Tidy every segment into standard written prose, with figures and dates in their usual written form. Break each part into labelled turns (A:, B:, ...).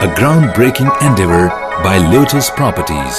A: a groundbreaking endeavor by Lotus Properties۔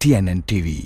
A: TNN TV۔